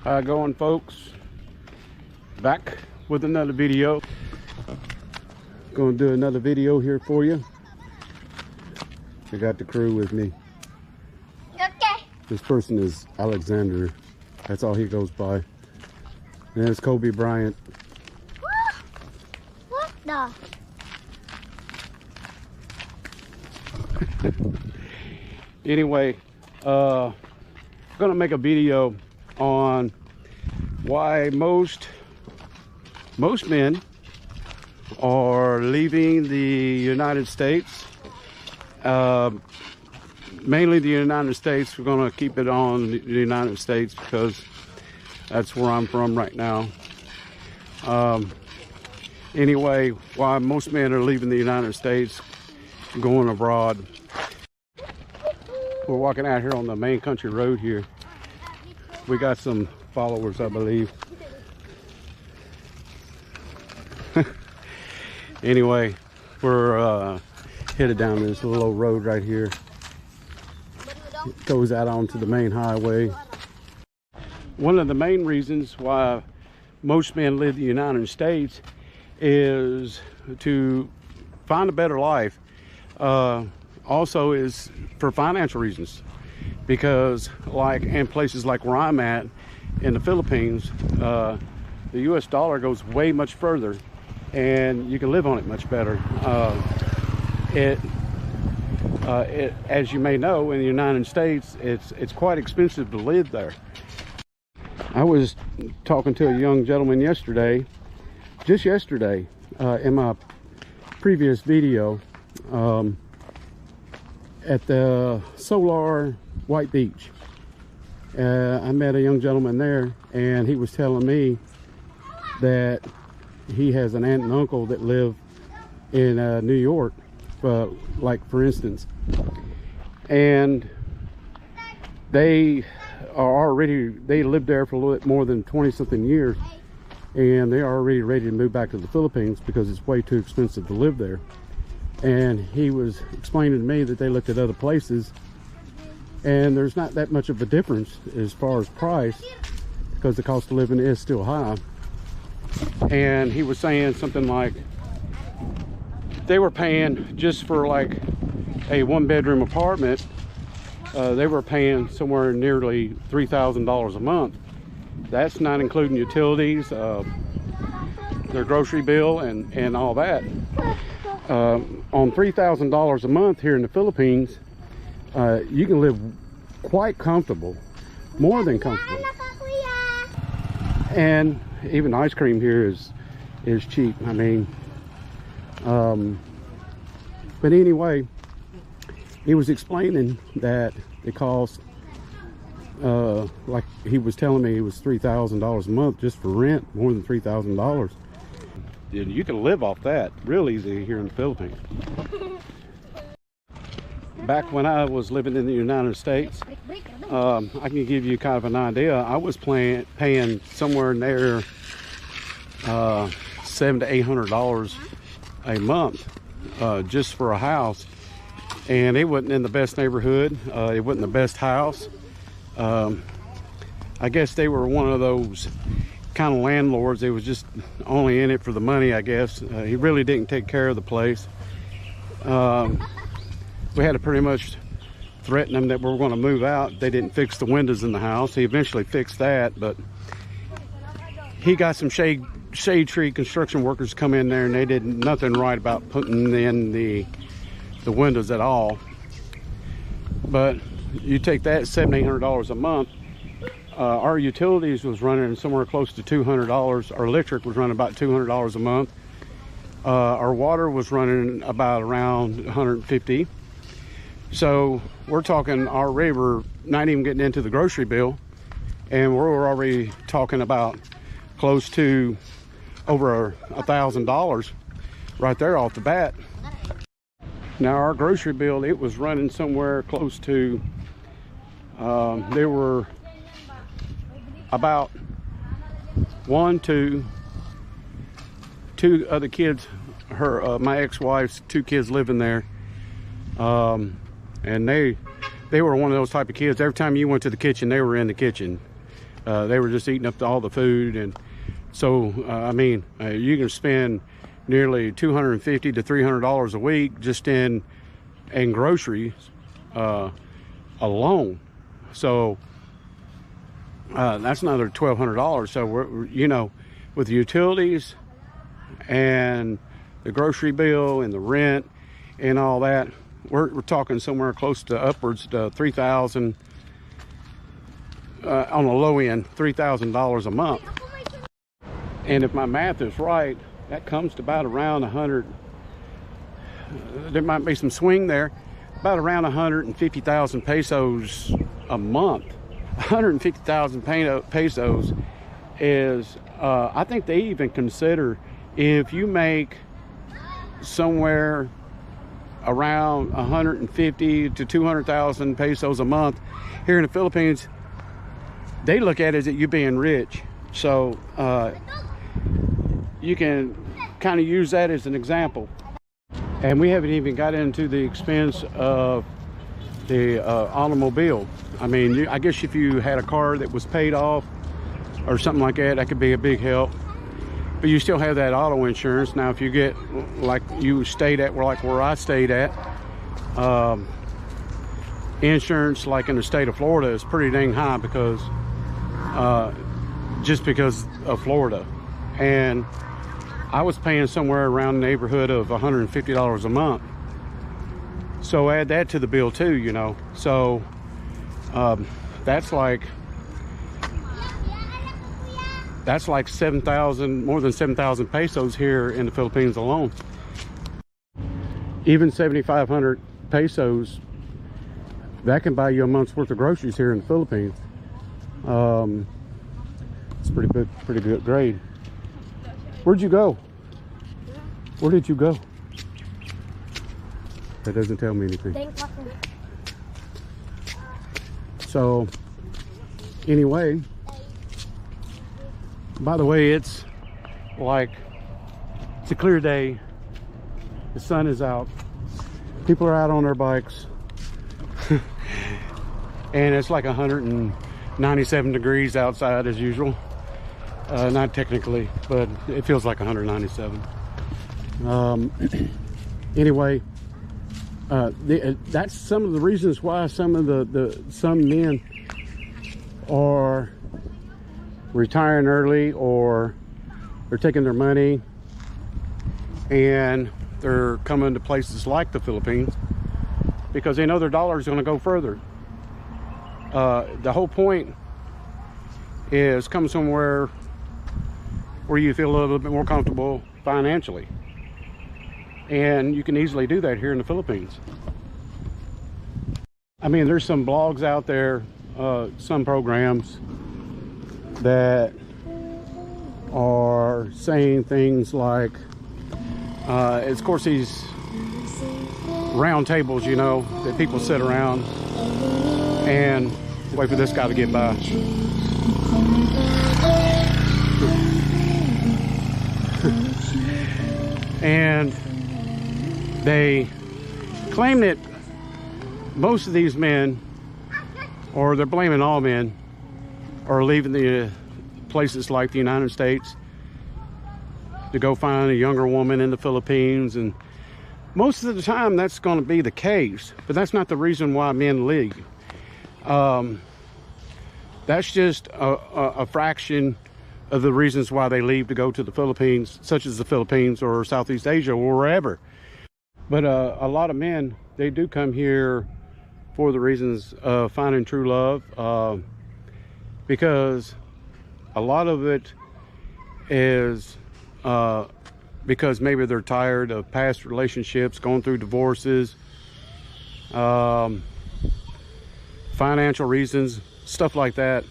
How it going, folks? Back with another video. Gonna do another video here for you. I got the crew with me. Okay. This person is Alexander. That's all he goes by. And it's Kobe Bryant. What the? Anyway, I'm gonna make a video on why most men are leaving the United States. Mainly the United States. We're gonna keep it on the United States because that's where I'm from right now. Anyway, why most men are leaving the United States, going abroad. We're walking out here on the main country road here. We got some followers, I believe. Anyway, we're headed down this little old road right here. It goes out onto the main highway. One of the main reasons why most men leave the United States is to find a better life. Also is for financial reasons, because like in places like where I'm at in the Philippines, the US dollar goes way much further and you can live on it much better. As you may know, in the United States, it's quite expensive to live there. I was talking to a young gentleman yesterday, just yesterday, in my previous video, at the Solar White Beach. I met a young gentleman there, and he was telling me that he has an aunt and uncle that live in New York, like for instance, and they lived there for a little bit more than 20-something years, and they're already ready to move back to the Philippines because it's way too expensive to live there. And he was explaining to me that they looked at other places and there's not that much of a difference as far as price, because the cost of living is still high. And he was saying something like they were paying, just for like a one-bedroom apartment, they were paying somewhere nearly $3,000 a month. That's not including utilities, their grocery bill and all that. On $3,000 a month here in the Philippines, you can live quite comfortable, more than comfortable. And even ice cream here is cheap. I mean, but anyway, he was explaining that it costs, like he was telling me, it was $3,000 a month just for rent, more than $3,000. You can live off that real easy here in the Philippines. Back when I was living in the United States, I can give you kind of an idea. I was paying somewhere near $700 to $800 a month just for a house, and it wasn't in the best neighborhood. It wasn't the best house. I guess they were one of those kind of landlords. They was just only in it for the money, I guess. He really didn't take care of the place. We had to pretty much threaten them that we were going to move out. They didn't fix the windows in the house. He eventually fixed that, but he got some shade tree construction workers come in there, and they did nothing right about putting in the windows at all. But you take that $700-800 a month. Our utilities was running somewhere close to $200. Our electric was running about $200 a month. Our water was running about around $150. So we're talking already, we're not even getting into the grocery bill, and we're already talking about close to over $1,000 right there off the bat. Now our grocery bill, it was running somewhere close to, there were about two other kids, my ex-wife's two kids living there, and they were one of those type of kids. Every time you went to the kitchen, they were in the kitchen. They were just eating up all the food, and so I mean, you can spend nearly $250 to $300 a week just in groceries alone. So that's another $1,200. So we're, you know, with the utilities and the grocery bill and the rent and all that, we're talking somewhere close to upwards to $3,000 on the low end, $3,000 a month. And if my math is right, that comes to about around 100. There might be some swing there, about around 150,000 pesos a month. 150,000 pesos is, I think they even consider, if you make somewhere around 150 to 200,000 pesos a month here in the Philippines, they look at it as you being rich. So you can kind of use that as an example. And we haven't even got into the expense of the automobile. I mean, I guess if you had a car that was paid off or something like that, that could be a big help. But you still have that auto insurance. Now, if you get, like you stayed at, like where I stayed at, insurance, like in the state of Florida, is pretty dang high because just because of Florida. And I was paying somewhere around the neighborhood of $150 a month. So add that to the bill too, you know. So that's like 7,000, more than 7,000 pesos here in the Philippines alone. Even 7,500 pesos, that can buy you a month's worth of groceries here in the Philippines. It's pretty good grade. Where'd you go? Where did you go? That doesn't tell me anything. So, anyway, by the way, it's a clear day. The sun is out. People are out on their bikes. And it's like 197 degrees outside as usual. Not technically, but it feels like 197. Anyway, that's some of the reasons why some men are retiring early, or they're taking their money and they're coming to places like the Philippines because they know their dollar is going to go further. The whole point is come somewhere where you feel a little bit more comfortable financially, and you can easily do that here in the Philippines. I mean, there's some blogs out there, some programs that are saying things like, of course, these round tables, you know, that people sit around and wait for this guy to get by. And they claim that most of these men, or they're blaming all men, are leaving the places like the United States to go find a younger woman in the Philippines. And most of the time that's going to be the case, but that's not the reason why men leave. That's just a fraction of the reasons why they leave to go to the Philippines, such as the Philippines or Southeast Asia or wherever. But a lot of men, they do come here for the reasons of finding true love, because a lot of it is because maybe they're tired of past relationships, going through divorces, financial reasons, stuff like that.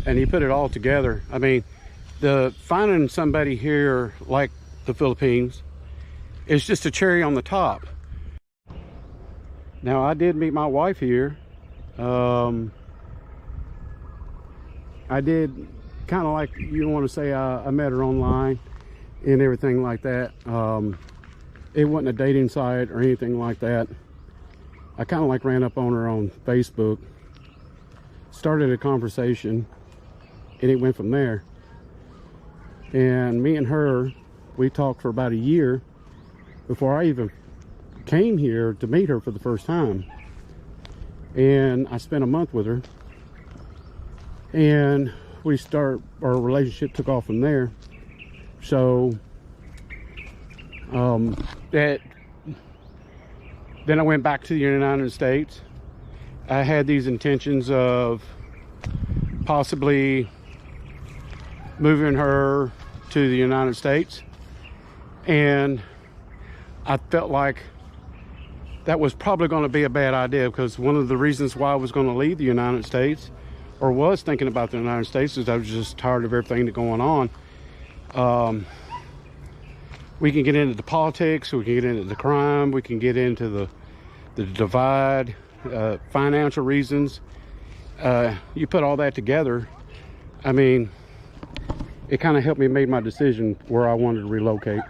And you put it all together. I mean, finding somebody here like the Philippines is just a cherry on the top. Now, I did meet my wife here. I did kind of, like you want to say, I met her online and everything like that. It wasn't a dating site or anything like that. I kind of ran up on her on Facebook, started a conversation, and it went from there. And me and her, we talked for about a year before I even came here to meet her for the first time. And I spent a month with her, and our relationship took off from there. So then I went back to the United States. I had these intentions of possibly moving her to the United States, and I felt like that was probably going to be a bad idea, because one of the reasons why I was going to leave the United States, or was thinking about the United States, is I was just tired of everything that's going on. We can get into the politics, we can get into the crime, we can get into the divide, financial reasons. You put all that together, I mean, it kind of helped me make my decision where I wanted to relocate.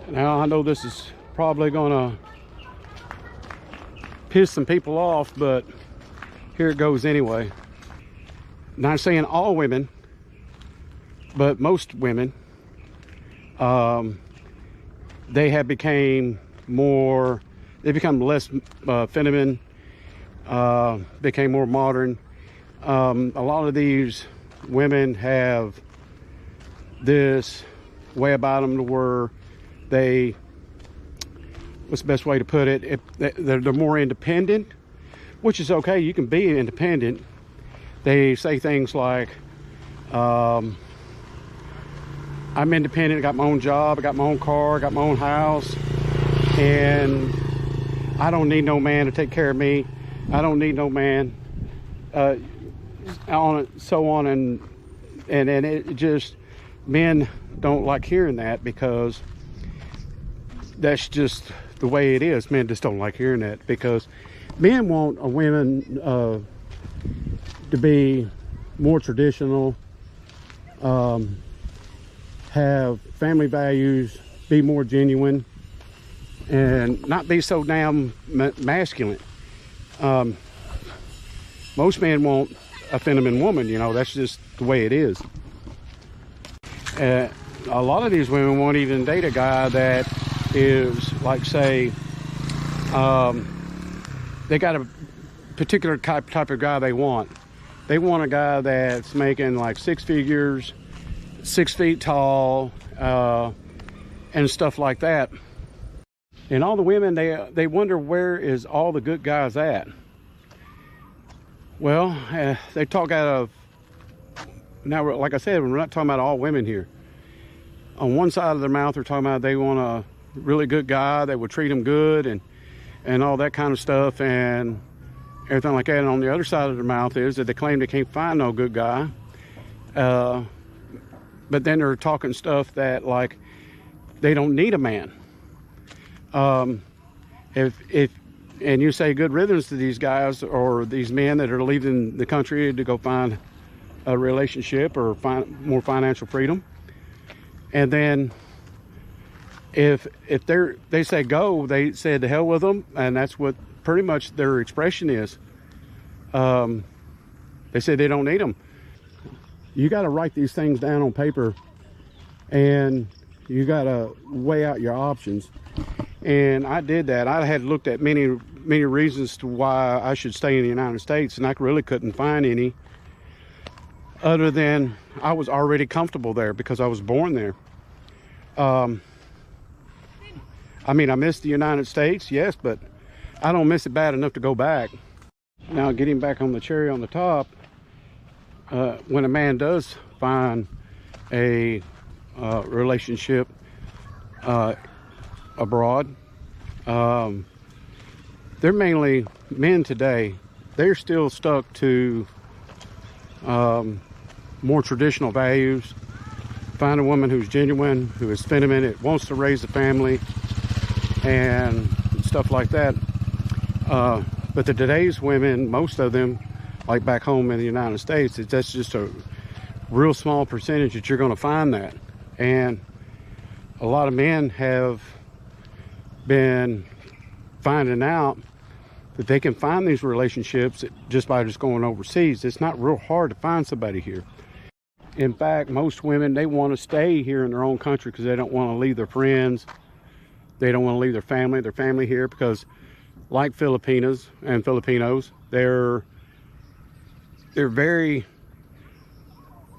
Now, I know this is probably gonna piss some people off, but here it goes anyway. Not saying all women, but most women, they become less feminine, became more modern. A lot of these women have this way about them to where they, what's the best way to put it, they're more independent, which is okay. You can be independent. They say things like, I'm independent, I got my own job, I got my own car, I got my own house, and I don't need no man to take care of me. I don't need no man, so on, and it just, men don't like hearing that, because that's just the way it is. Men just don't like hearing that, because men want a woman to be more traditional, have family values, be more genuine, and not be so damn masculine. Most men want a feminine woman, you know, that's just the way it is. A lot of these women won't even date a guy that is, like, say, they got a particular type of guy they want. They want a guy that's making like 6 figures, 6 feet tall, and stuff like that. And all the women, they wonder, where is all the good guys at? Well, they talk out of, now, like I said, we're not talking about all women here. On one side of their mouth, they're talking about they want a really good guy that would treat them good and all that kind of stuff and everything like that. And on the other side of their mouth is that they claim they can't find no good guy. But then they're talking stuff that, like, they don't need a man. And you say good riddance to these guys or these men that are leaving the country to go find a relationship or find more financial freedom. And then if they say go, they say to hell with them, and that's what pretty much their expression is. They say they don't need them. You got to write these things down on paper, and you got to weigh out your options. And I did that. I had looked at many reasons to why I should stay in the United States, and I really couldn't find any other than I was already comfortable there because I was born there. I mean, I miss the United States, yes, but I don't miss it bad enough to go back. Now, getting back on the cherry on the top, when a man does find a relationship abroad, they're mainly men today. They're still stuck to more traditional values. Find a woman who's genuine, who is feminine, it wants to raise a family and stuff like that. But today's women, most of them, like back home in the United States, that's just a real small percentage that you're going to find that. And a lot of men have been finding out that they can find these relationships just by just going overseas. It's not real hard to find somebody here. In fact, most women, they want to stay here in their own country because they don't want to leave their friends. They don't want to leave their family here, because like Filipinas and Filipinos, they're very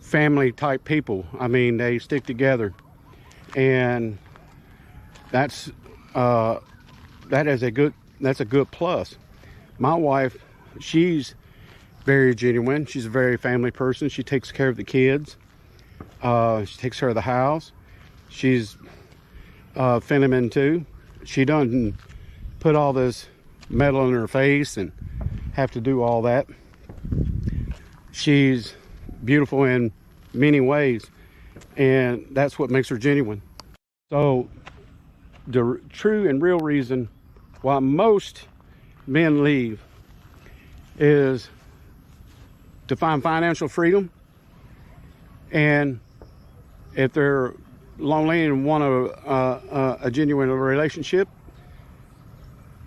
family type people. I mean, they stick together, and that's a good plus. My wife, she's very genuine. She's a very family person. She takes care of the kids. She takes care of the house. She's feminine too. She doesn't put all this metal in her face and have to do all that. She's beautiful in many ways, and that's what makes her genuine. So the true and real reason why most men leave is to find financial freedom, and if they're lonely and want a genuine relationship,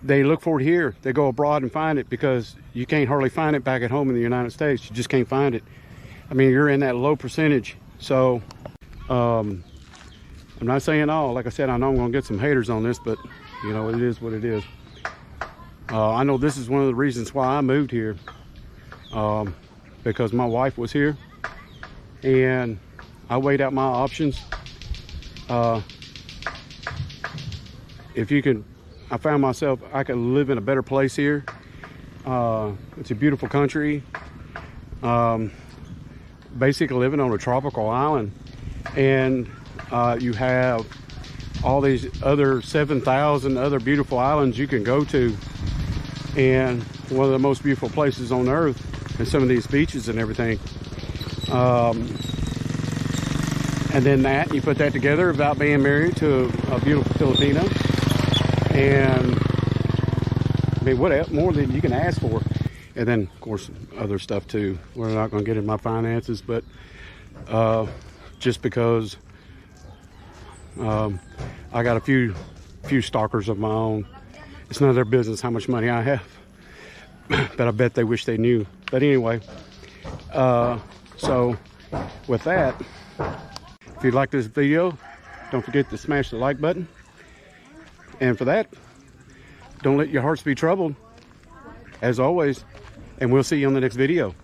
they look for it here. They go abroad and find it, because you can't hardly find it back at home in the United States. You just can't find it. I mean, you're in that low percentage. So I'm not saying all. Like I said, I know I'm gonna get some haters on this, but you know, it is what it is. I know this is one of the reasons why I moved here, because my wife was here, and I weighed out my options. I found myself, I could live in a better place here. It's a beautiful country. Basically living on a tropical island, and you have all these other 7,000 other beautiful islands you can go to, and one of the most beautiful places on earth, and some of these beaches and everything. And then you put that together about being married to a beautiful Filipino, and I mean, what more than you can ask for? And then, of course, other stuff too. We're not going to get into my finances, but just because I got a few stalkers of my own, it's none of their business how much money I have. But I bet they wish they knew. But anyway, so with that, if you like this video, don't forget to smash the like button. And for that, don't let your hearts be troubled, as always. And we'll see you on the next video.